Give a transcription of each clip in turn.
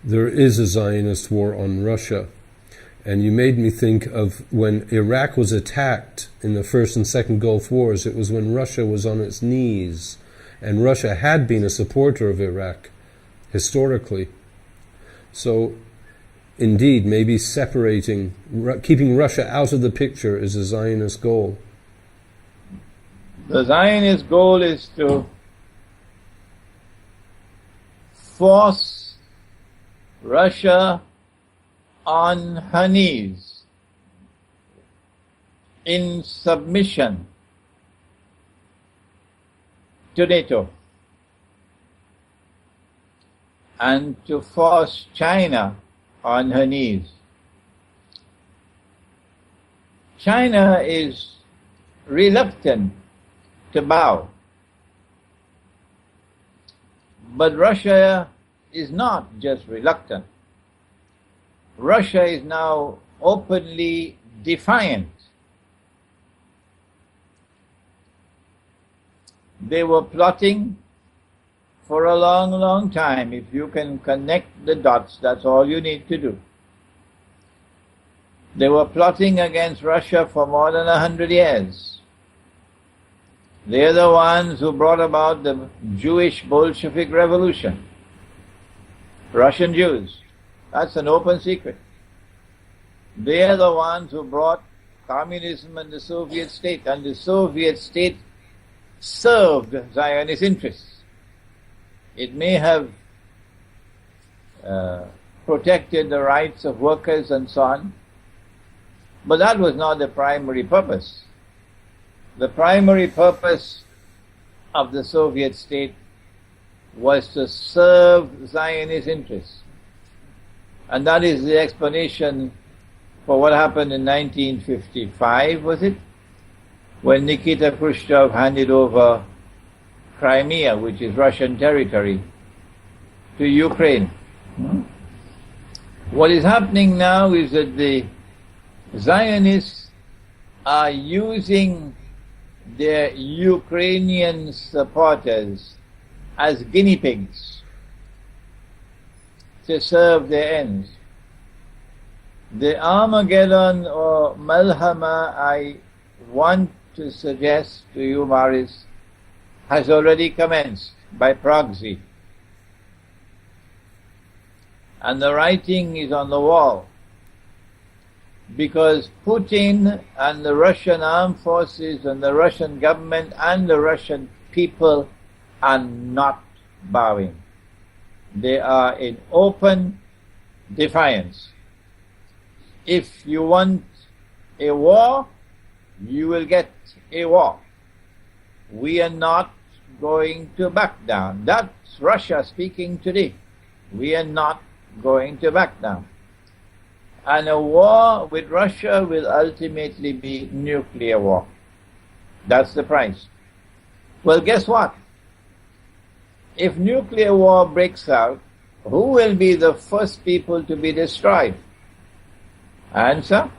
there is a Zionist war on Russia. And you made me think of when Iraq was attacked in the First and Second Gulf Wars. It was when Russia was on its knees. And Russia had been a supporter of Iraq, historically. So, indeed, maybe keeping Russia out of the picture is a Zionist goal. The Zionist goal is to force Russia on her knees in submission to NATO, and to force China on her knees. China is reluctant to bow, but Russia is not just reluctant. Russia is now openly defiant. They were plotting for a long, long time. If you can connect the dots, that's all you need to do. They were plotting against Russia for more than 100 years. They're the ones who brought about the Jewish Bolshevik Revolution. Russian Jews. That's an open secret. They are the ones who brought communism and the Soviet state, and the Soviet state served Zionist interests. It may have protected the rights of workers and so on, but that was not the primary purpose. The primary purpose of the Soviet state was to serve Zionist interests. And that is the explanation for what happened in 1955, was it? When Nikita Khrushchev handed over Crimea, which is Russian territory, to Ukraine. What is happening now is that the Zionists are using their Ukrainian supporters as guinea pigs to serve their ends. The Armageddon or Malhama I want to suggest to you, Maris, has already commenced by proxy. And the writing is on the wall. Because Putin and the Russian armed forces and the Russian government and the Russian people are not bowing. They are in open defiance. If you want a war, you will get a war. We are not going to back down. That's Russia speaking today. We are not going to back down. And a war with Russia will ultimately be nuclear war. That's the price. Well, guess what? If nuclear war breaks out, who will be the first people to be destroyed? Answer?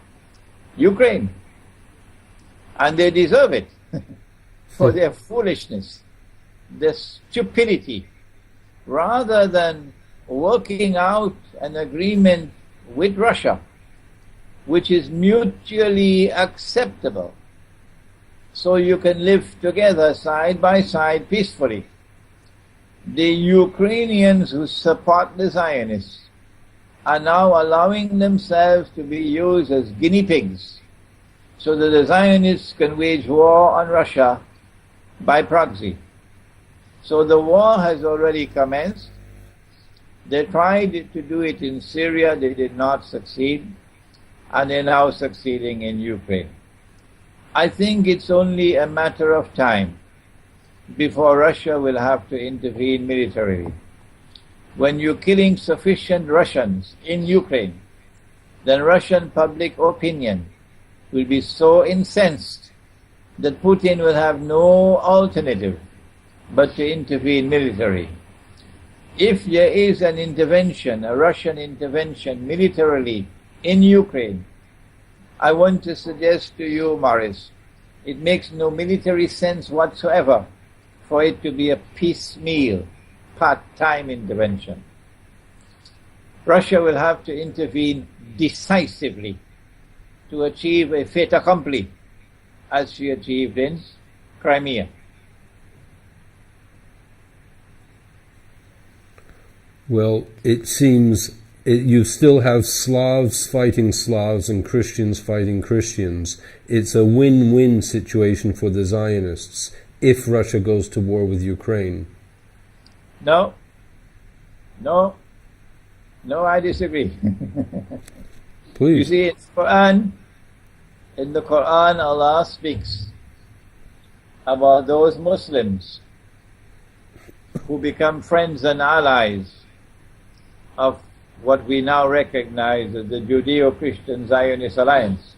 Ukraine. And they deserve it for their foolishness, their stupidity. Rather than working out an agreement with Russia, which is mutually acceptable, so you can live together side by side peacefully. The Ukrainians who support the Zionists are now allowing themselves to be used as guinea pigs so that the Zionists can wage war on Russia by proxy. So the war has already commenced. They tried to do it in Syria, they did not succeed, and they're now succeeding in Ukraine. I think it's only a matter of time before Russia will have to intervene militarily. When you're killing sufficient Russians in Ukraine, then Russian public opinion will be so incensed that Putin will have no alternative but to intervene militarily. If there is an intervention, a Russian intervention militarily in Ukraine, I want to suggest to you, Morris, it makes no military sense whatsoever for it to be a piecemeal, part-time intervention. Russia will have to intervene decisively to achieve a fait accompli, as she achieved in Crimea. Well, it seems you still have Slavs fighting Slavs and Christians fighting Christians. It's a win-win situation for the Zionists if Russia goes to war with Ukraine. No, I disagree. Please. You see, in the Quran, Allah speaks about those Muslims who become friends and allies of what we now recognize as the Judeo-Christian Zionist Alliance.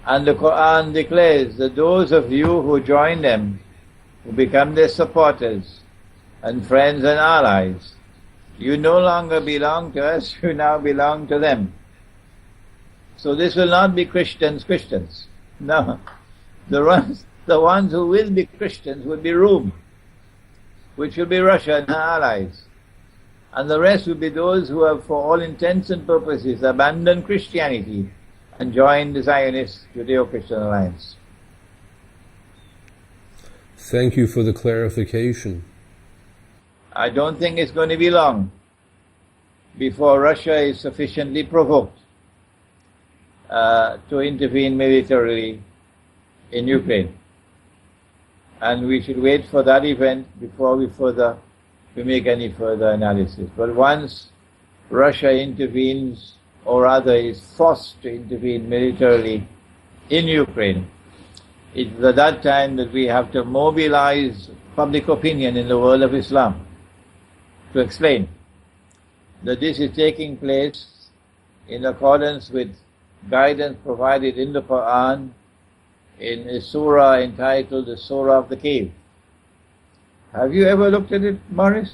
And the Quran declares that those of you who join them, who become their supporters and friends and allies, you no longer belong to us, you now belong to them. So this will not be Christians. No. The ones who will be Christians will be Rome, which will be Russia and her allies. And the rest will be those who have, for all intents and purposes, abandoned Christianity and joined the Zionist Judeo-Christian Alliance. Thank you for the clarification. I don't think it's going to be long before Russia is sufficiently provoked to intervene militarily in Ukraine. And we should wait for that event before we make any further analysis. But once Russia intervenes, or rather is forced to intervene militarily in Ukraine, it's at that time that we have to mobilize public opinion in the world of Islam to explain that this is taking place in accordance with guidance provided in the Quran in a surah entitled the Surah of the Cave. Have you ever looked at it, Morris?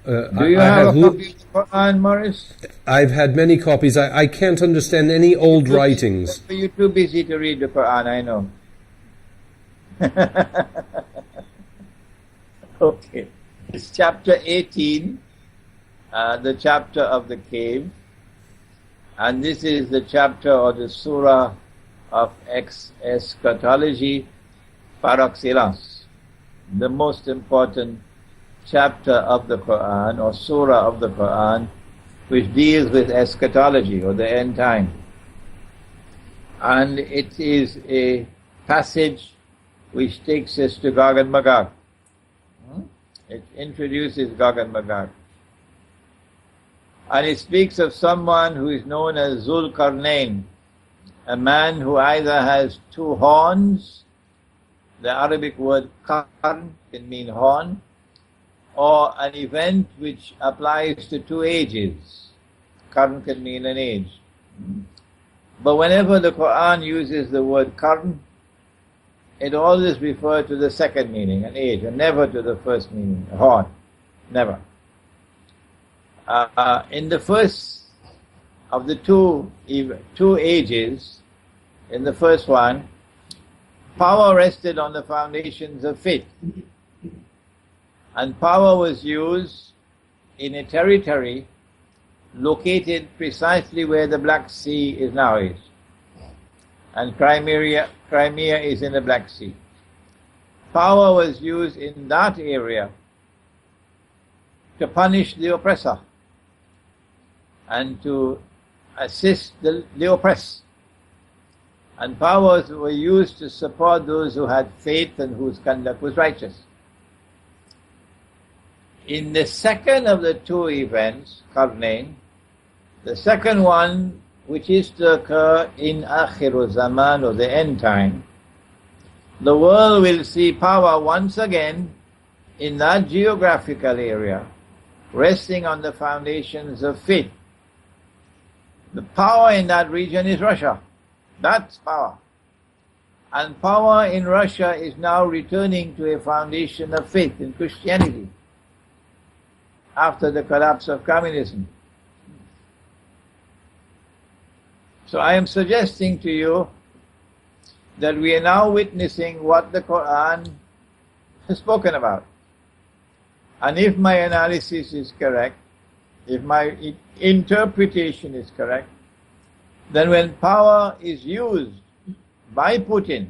Do you have a copy of the Quran, Morris? I've had many copies. I can't understand any old writings. You're too busy to read the Quran, I know. Okay. It's chapter 18, the chapter of the cave. And this is the chapter or the surah of eschatology par excellence, the most important chapter of the Quran or surah of the Quran, which deals with eschatology or the end time. And it is a passage which takes us to Gog and Magog. It introduces Gog and Magog. And it speaks of someone who is known as Zul Qarnain, a man who either has two horns, the Arabic word qarn can mean horn, or an event which applies to two ages. Qarn can mean an age. But whenever the Quran uses the word qarn, it always refers to the second meaning, an age, and never to the first meaning, a horn. Never. In the first of the two ages, in the first one, power rested on the foundations of faith. And power was used in a territory located precisely where the Black Sea is now is. And Crimea is in the Black Sea. Power was used in that area to punish the oppressor and to assist the oppressed. And powers were used to support those who had faith and whose conduct was righteous. In the second of the two events, Qarnain, the second one, which is to occur in Akhiru Zaman or the end time, the world will see power once again in that geographical area, resting on the foundations of faith. The power in that region is Russia. That's power. And power in Russia is now returning to a foundation of faith in Christianity after the collapse of communism. So I am suggesting to you that we are now witnessing what the Quran has spoken about. And if my analysis is correct, if my interpretation is correct, then when power is used by Putin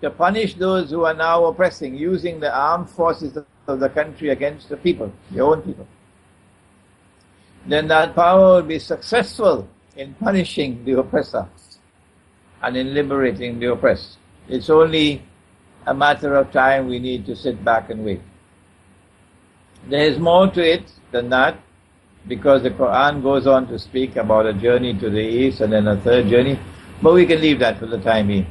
to punish those who are now oppressing, using the armed forces of the country against the people, your own people, then that power will be successful in punishing the oppressor and in liberating the oppressed. It's only a matter of time. We need to sit back and wait. There is more to it than that, because the Quran goes on to speak about a journey to the east and then a third journey, but we can leave that for the time being.